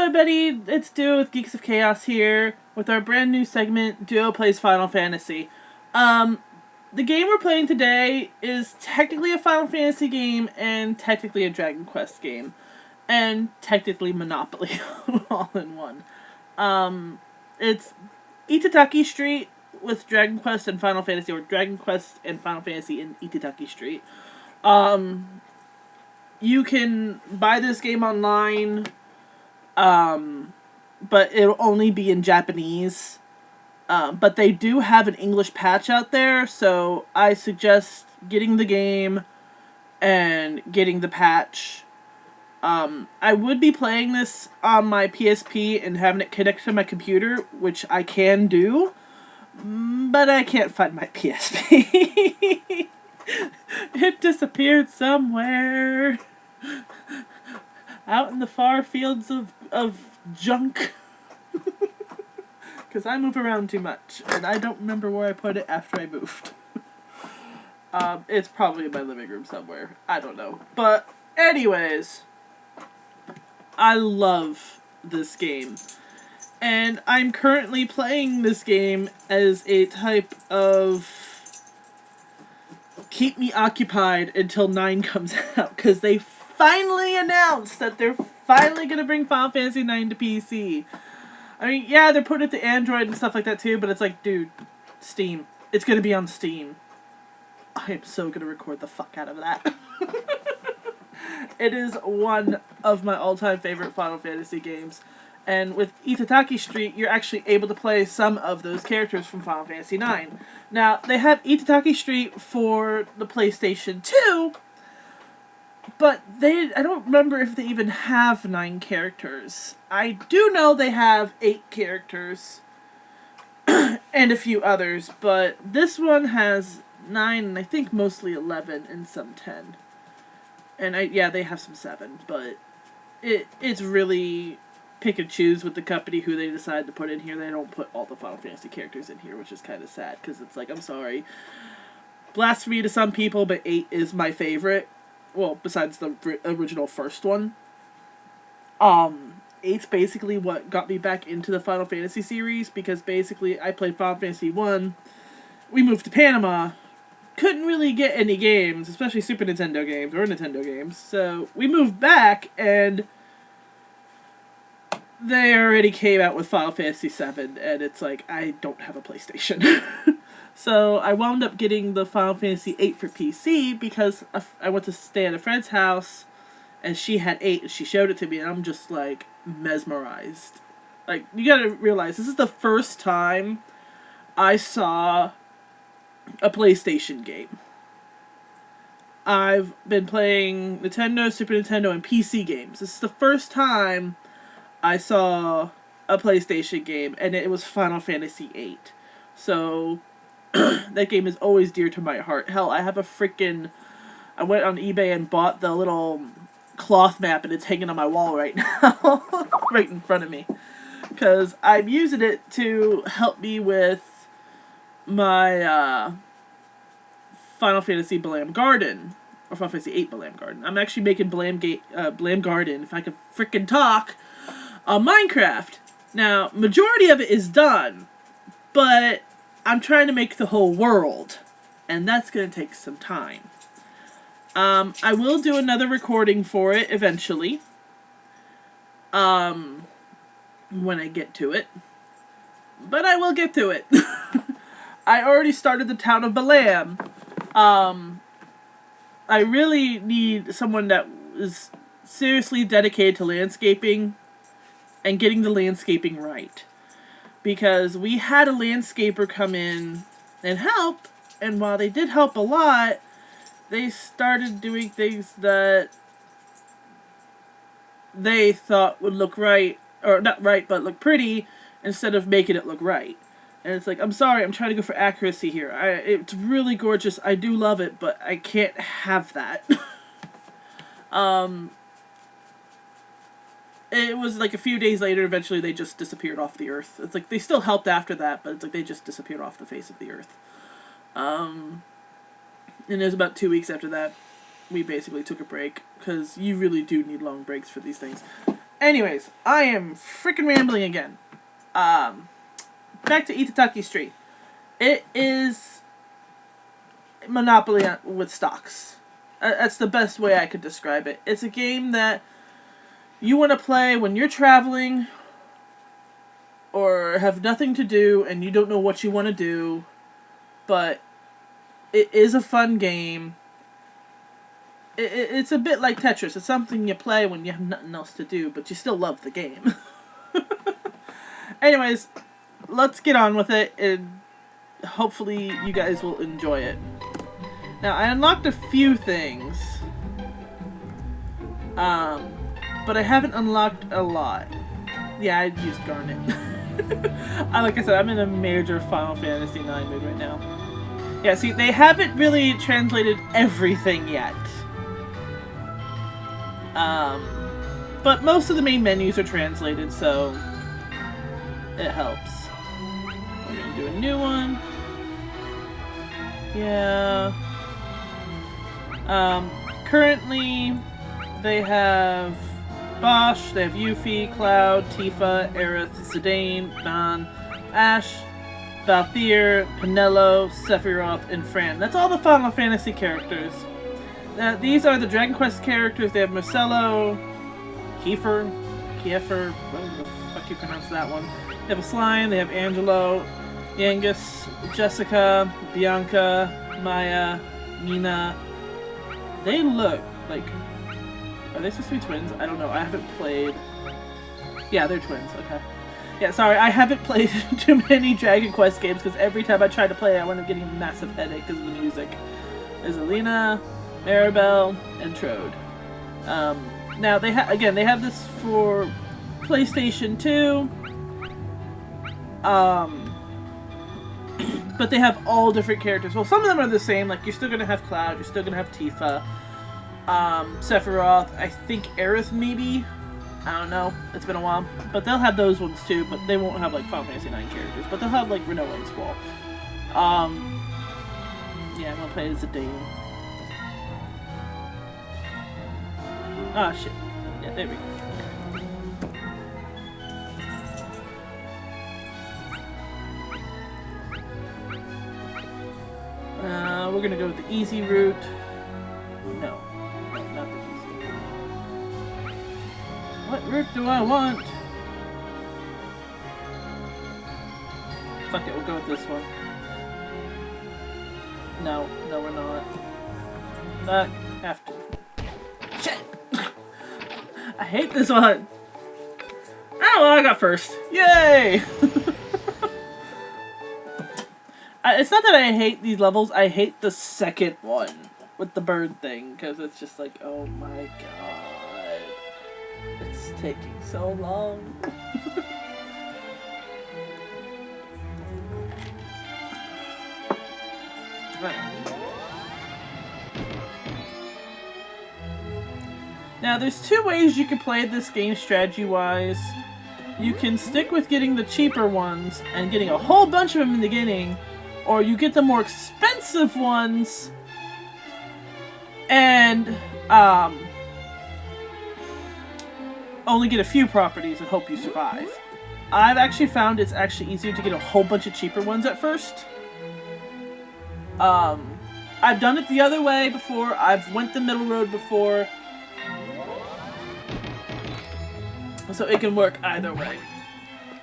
everybody, it's Duo with Geeks of Chaos here with our brand new segment, Duo Plays Final Fantasy. The game we're playing today is technically a Final Fantasy game and technically a Dragon Quest game. And technically Monopoly all in one. It's Itadaki Street with Dragon Quest and Final Fantasy, or Dragon Quest and Final Fantasy in Itadaki Street. You can buy this game online, but it'll only be in Japanese. But they do have an English patch out there, so I suggest getting the game and getting the patch. I would be playing this on my PSP and having it connected to my computer, which I can do, but I can't find my PSP. It disappeared somewhere out in the far fields of junk. Because I move around too much, and I don't remember where I put it after I moved. It's probably in my living room somewhere. I don't know. But anyways, I love this game. And I'm currently playing this game as a type of keep me occupied until 9 comes out. Because they finally announced that they're finally going to bring Final Fantasy IX to PC. I mean, yeah, they're putting it to Android and stuff like that too, but it's like, dude, Steam. It's going to be on Steam. I am so going to record the fuck out of that. It is one of my all-time favorite Final Fantasy games. And with Itadaki Street, you're actually able to play some of those characters from Final Fantasy IX. Now, they have Itadaki Street for the PlayStation 2, but I don't remember if they even have 9 characters. I do know they have 8 characters and a few others, but this one has 9 and I think mostly 11 and some 10. And yeah, they have some 7, but it's really pick and choose with the company who they decide to put in here. They don't put all the Final Fantasy characters in here, which is kind of sad, because it's like, I'm sorry. Blasphemy to some people, but 8 is my favorite. Well, besides the original first one. 8's basically what got me back into the Final Fantasy series, because basically I played Final Fantasy 1, we moved to Panama, couldn't really get any games, especially Super Nintendo games, or Nintendo games, so we moved back, and they already came out with Final Fantasy 7, and it's like, I don't have a PlayStation. So I wound up getting the Final Fantasy 8 for PC because I went to stay at a friend's house and she had 8 and she showed it to me and I'm just like mesmerized. Like, you gotta realize, this is the first time I saw a PlayStation game. I've been playing Nintendo, Super Nintendo, and PC games. This is the first time I saw a PlayStation game, and it was Final Fantasy 8. So that game is always dear to my heart. Hell, I have I went on eBay and bought the little cloth map, and it's hanging on my wall right now. Right in front of me. Because I'm using it to help me with my Final Fantasy Blam Garden. Or Final Fantasy 8 Blam Garden. I'm actually making Blam Garden, if I could frickin' talk, on Minecraft. Now, majority of it is done, but I'm trying to make the whole world, and that's going to take some time. I will do another recording for it eventually, when I get to it, but I will get to it. I already started the town of Balam. I really need someone that is seriously dedicated to landscaping and getting the landscaping right. Because we had a landscaper come in and help, and while they did help a lot, they started doing things that they thought would look right, or not right, but look pretty, instead of making it look right. And it's like, I'm sorry, I'm trying to go for accuracy here. It's really gorgeous, I do love it, but I can't have that. It was like a few days later, eventually they just disappeared off the earth. It's like, they still helped after that, but it's like they just disappeared off the face of the earth. And it was about 2 weeks after that, we basically took a break, because you really do need long breaks for these things. Anyways, I am freaking rambling again. Back to Itadaki Street. It is Monopoly with stocks. That's the best way I could describe it. It's a game that you want to play when you're traveling or have nothing to do and you don't know what you want to do, but it is a fun game. It's a bit like Tetris. It's something you play when you have nothing else to do, but you still love the game. Anyways, let's get on with it, and hopefully you guys will enjoy it. Now, I unlocked a few things, but I haven't unlocked a lot. Yeah, I used Garnet. Like I said, I'm in a major Final Fantasy IX mood right now. Yeah, see, they haven't really translated everything yet. But most of the main menus are translated, so it helps. We're gonna do a new one. Yeah. Currently, they have Bosch, they have Yuffie, Cloud, Tifa, Aerith, Zidane, Ban, Ash, Balthier, Penelo, Sephiroth, and Fran. That's all the Final Fantasy characters. Now, these are the Dragon Quest characters. They have Marcelo, Kiefer, whatever the fuck you pronounce that one. They have a Slime, they have Angelo, Yangus, Jessica, Bianca, Maya, Nina. They look like... Are they supposed to be twins? I don't know. I haven't played... Yeah, they're twins. Okay. Yeah, sorry. I haven't played too many Dragon Quest games because every time I try to play, I wind up getting a massive headache because of the music. There's Alina, Maribel, and Trode. Now, they have this for PlayStation 2. But they have all different characters. Well, some of them are the same. Like, you're still going to have Cloud. You're still going to have Tifa. Sephiroth. I think Aerith, maybe. I don't know. It's been a while. But they'll have those ones, too. But they won't have, like, Final Fantasy IX characters. But they'll have, like, Renoa and Squall. Yeah, I'm going to play as Zidane. Oh, shit. Yeah, there we go. We're gonna go with the easy route. No, not the easy route. What route do I want? Fuck it, we'll go with this one. No, we're not. Not have to. Shit! I hate this one! Oh, well, I got first. Yay! It's not that I hate these levels, I hate the second one with the bird thing, because it's just like, oh my god, it's taking so long. Now, there's two ways you can play this game strategy-wise. You can stick with getting the cheaper ones and getting a whole bunch of them in the beginning, or you get the more expensive ones and only get a few properties and hope you survive. I've actually found it's actually easier to get a whole bunch of cheaper ones at first. I've done it the other way before. I've went the middle road before. So it can work either way.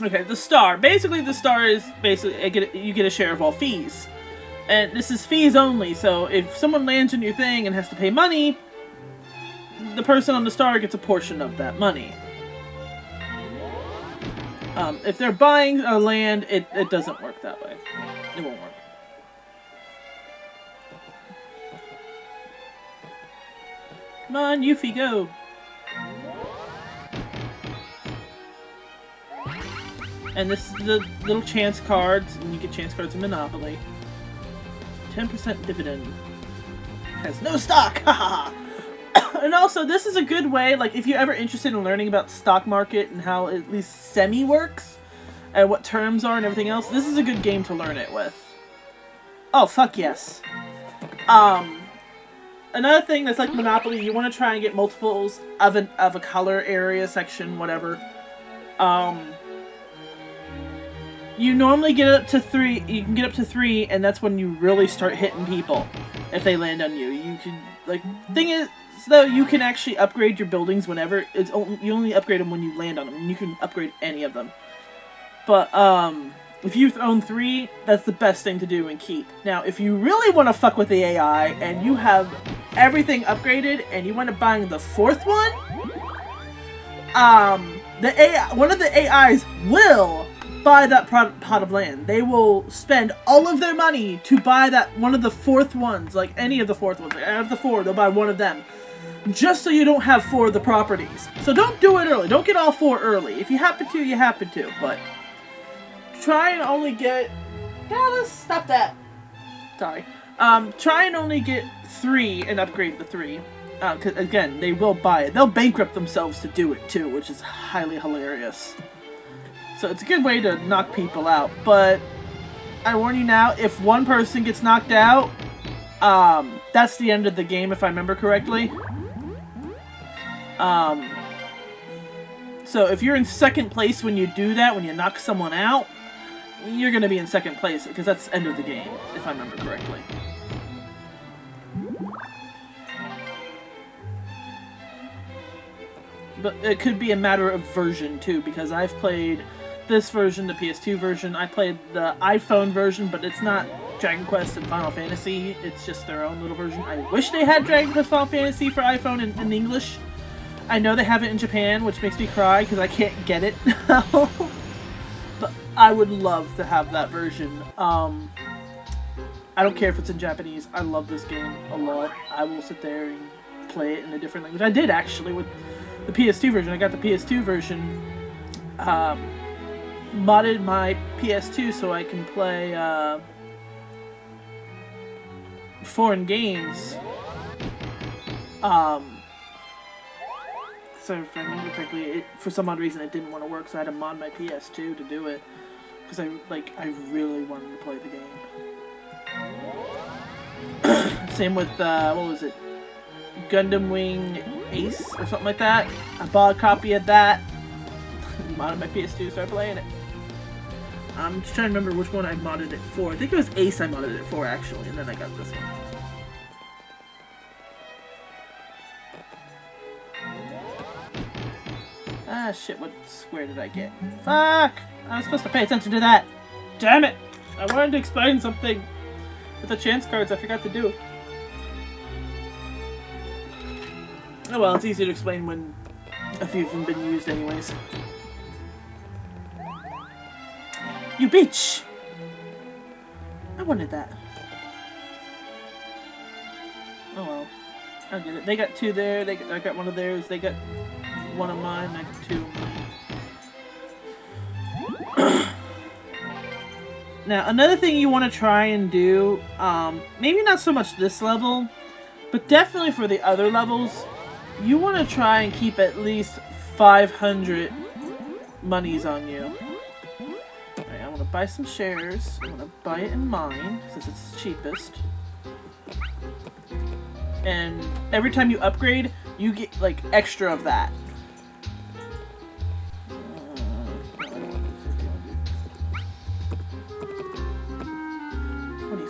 Okay, the star. Basically, the star is you get a share of all fees. And this is fees only, so if someone lands in your thing and has to pay money, the person on the star gets a portion of that money. If they're buying a land, it doesn't work that way. It won't work. Come on, Yuffie, go! And this is the little chance cards, and you get chance cards in Monopoly. 10% dividend. Has no stock! Haha! And also, this is a good way, like, if you're ever interested in learning about stock market and how at least semi works, and what terms are and everything else, this is a good game to learn it with. Oh, fuck yes. another thing that's like Monopoly, you want to try and get multiples of a color area section, whatever. You normally get up to 3. You can get up to 3, and that's when you really start hitting people if they land on you. You can, like, thing is though, you can actually upgrade your buildings whenever. You only upgrade them when you land on them, and you can upgrade any of them. But if you own 3, that's the best thing to do and keep. Now, if you really want to fuck with the AI and you have everything upgraded and you want to buy the 4th one, one of the AIs will buy that pot of land. They will spend all of their money to buy that one of the 4th ones, like any of the 4th ones. Like, out of the 4, they'll buy one of them, just so you don't have 4 of the properties. So don't do it early. Don't get all 4 early. If you happen to, you happen to, but try and only get... let's stop that. Sorry. Try and only get 3 and upgrade the 3. Because, again, they will buy it. They'll bankrupt themselves to do it, too, which is highly hilarious. So it's a good way to knock people out. But I warn you now, if one person gets knocked out, that's the end of the game, if I remember correctly. So if you're in 2nd place when you do that, when you knock someone out, you're going to be in 2nd place, because that's the end of the game, if I remember correctly. But it could be a matter of version, too, because I've played this version, the PS2 version. I played the iPhone version, but it's not Dragon Quest and Final Fantasy. It's just their own little version. I wish they had Dragon Quest Final Fantasy for iPhone in English. I know they have it in Japan, which makes me cry, because I can't get it now. But I would love to have that version. I don't care if it's in Japanese. I love this game a lot. I will sit there and play it in a different language. I did, actually, with the PS2 version. I got the PS2 version, modded my PS2 so I can play foreign games. So if I remember correctly, for some odd reason it didn't want to work, so I had to mod my PS2 to do it, because I really wanted to play the game. Same with what was it, Gundam Wing Ace or something like that. I bought a copy of that, modded my PS2, started playing it. I'm just trying to remember which one I modded it for. I think it was Ace I modded it for, actually, and then I got this one. Ah, shit, what square did I get? Fuck! I was supposed to pay attention to that! Damn it! I wanted to explain something with the chance cards I forgot to do. Oh well, it's easy to explain when a few of them have been used anyways. You bitch! I wanted that. Oh well. I'll get it. They got 2 there, I got one of theirs, they got 1 of mine, I got 2 of mine. Now, another thing you want to try and do, maybe not so much this level, but definitely for the other levels, you want to try and keep at least 500 monies on you. Alright, I want to buy some shares. I'm going to buy it in mine, since it's the cheapest. And every time you upgrade, you get, like, extra of that.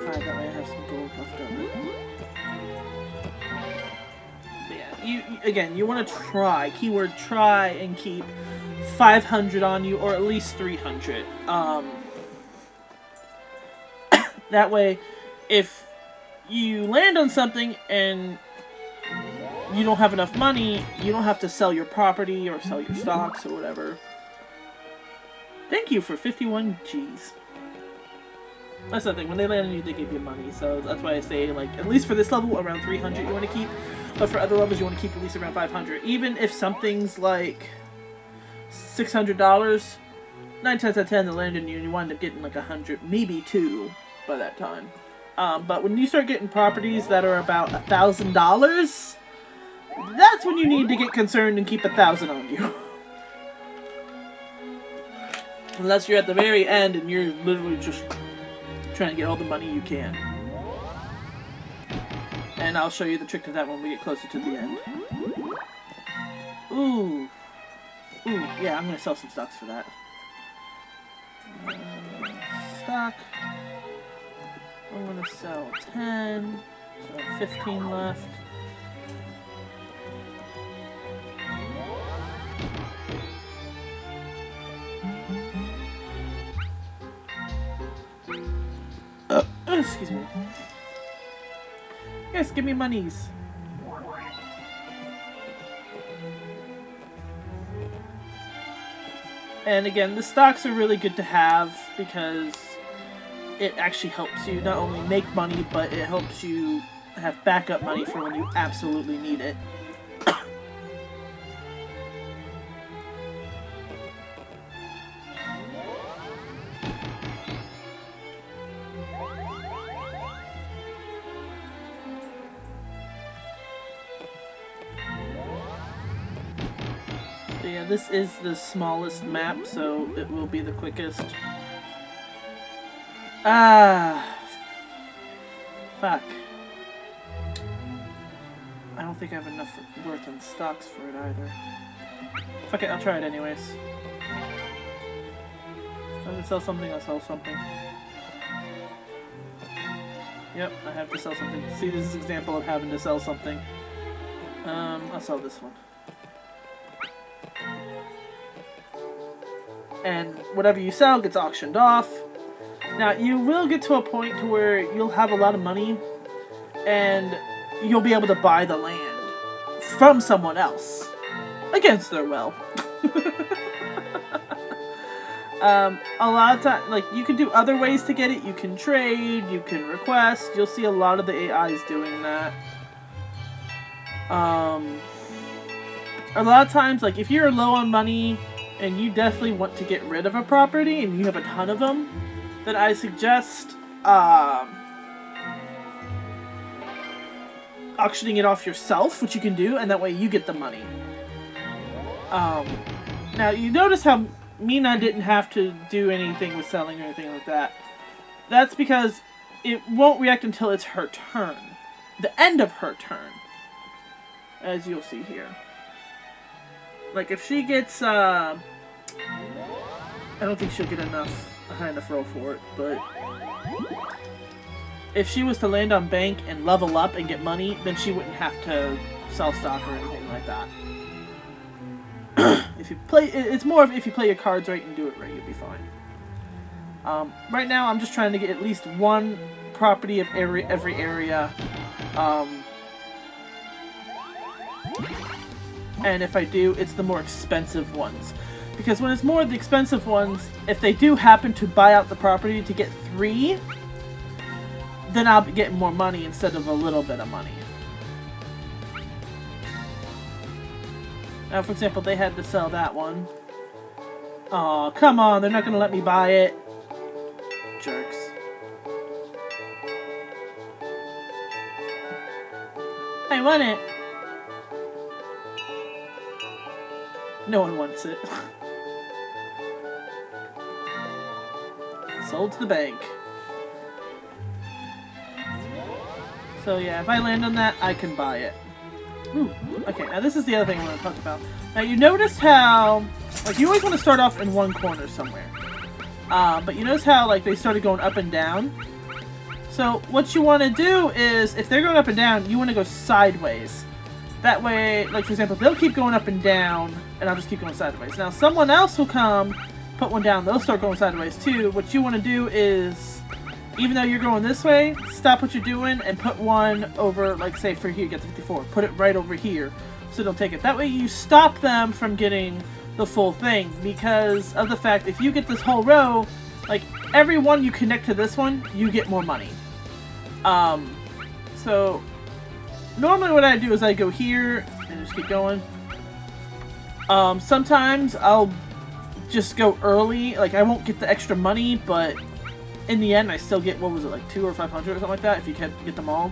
That way I have some gold left over. But yeah, again, you want to try, keyword try, and keep 500 on you, or at least 300. That way, if you land on something and you don't have enough money, you don't have to sell your property or sell your stocks or whatever. Thank you for 51 G's. That's the thing, when they land on you, they give you money, so that's why I say, like, at least for this level, around 300 you want to keep, but for other levels you want to keep at least around 500. Even if something's, like, $600, 9 times out of 10 they land on you and you wind up getting, like, 100, maybe 2 by that time. But when you start getting properties that are about $1,000, that's when you need to get concerned and keep 1,000 on you. Unless you're at the very end and you're literally just trying to get all the money you can. And And I'll show you the trick to that when we get closer to the end. Ooh. Ooh, yeah, I'm gonna sell some stocks for that. Stock. I'm gonna sell 10. So I have 15 left. Excuse me. Yes, give me monies. And again, the stocks are really good to have because it actually helps you not only make money, but it helps you have backup money for when you absolutely need it. Yeah, this is the smallest map, so it will be the quickest. Ah, fuck. I don't think I have enough worth in stocks for it either. Fuck it, I'll try it anyways. I'm gonna sell something, I'll sell something. Yep, I have to sell something. See, this is an example of having to sell something. I'll sell this one. And whatever you sell gets auctioned off. Now, you will get to a point to where you'll have a lot of money, and you'll be able to buy the land from someone else. Against their will. A lot of times, like, you can do other ways to get it. You can trade, you can request. You'll see a lot of the AIs doing that. A lot of times, like, if you're low on money and you definitely want to get rid of a property and you have a ton of them, then I suggest auctioning it off yourself, which you can do, and that way you get the money. Now, you notice how Mina didn't have to do anything with selling or anything like that. That's because it won't react until it's her turn. The end of her turn. As you'll see here. Like, if she gets, I don't think she'll get a high enough roll for it, but if she was to land on bank and level up and get money, then she wouldn't have to sell stock or anything like that. If you play, it's more of if you play your cards right and do it right, you'll be fine. Right now, I'm just trying to get at least one property of every area. And if I do, it's the more expensive ones. Because when it's more of the expensive ones, if they do happen to buy out the property to get 3, then I'll be getting more money instead of a little bit of money. Now, for example, they had to sell that one. Aw, come on, they're not going to let me buy it. Jerks. I want it. No one wants it. Sold to the bank. So yeah, if I land on that, I can buy it. Ooh, okay, now this is the other thing I want to talk about. Now you notice how, like, you always want to start off in one corner somewhere. But you notice how, like, they started going up and down? So what you want to do is, if they're going up and down, you want to go sideways. That way, like, for example, they'll keep going up and down, and I'll just keep going sideways. Now, someone else will come, put one down, they'll start going sideways too. What you want to do is, even though you're going this way, stop what you're doing and put one over, like, say, for here, get the 54. Put it right over here, so they'll take it. That way you stop them from getting the full thing, because of the fact, if you get this whole row, like, every one you connect to this one, you get more money. So normally what I do is I go here and just keep going. Sometimes I'll just go early, like, I won't get the extra money, but in the end I still get, what was it, like 200 or 500 or something like that, if you can get them all.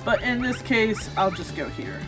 But in this case, I'll just go here.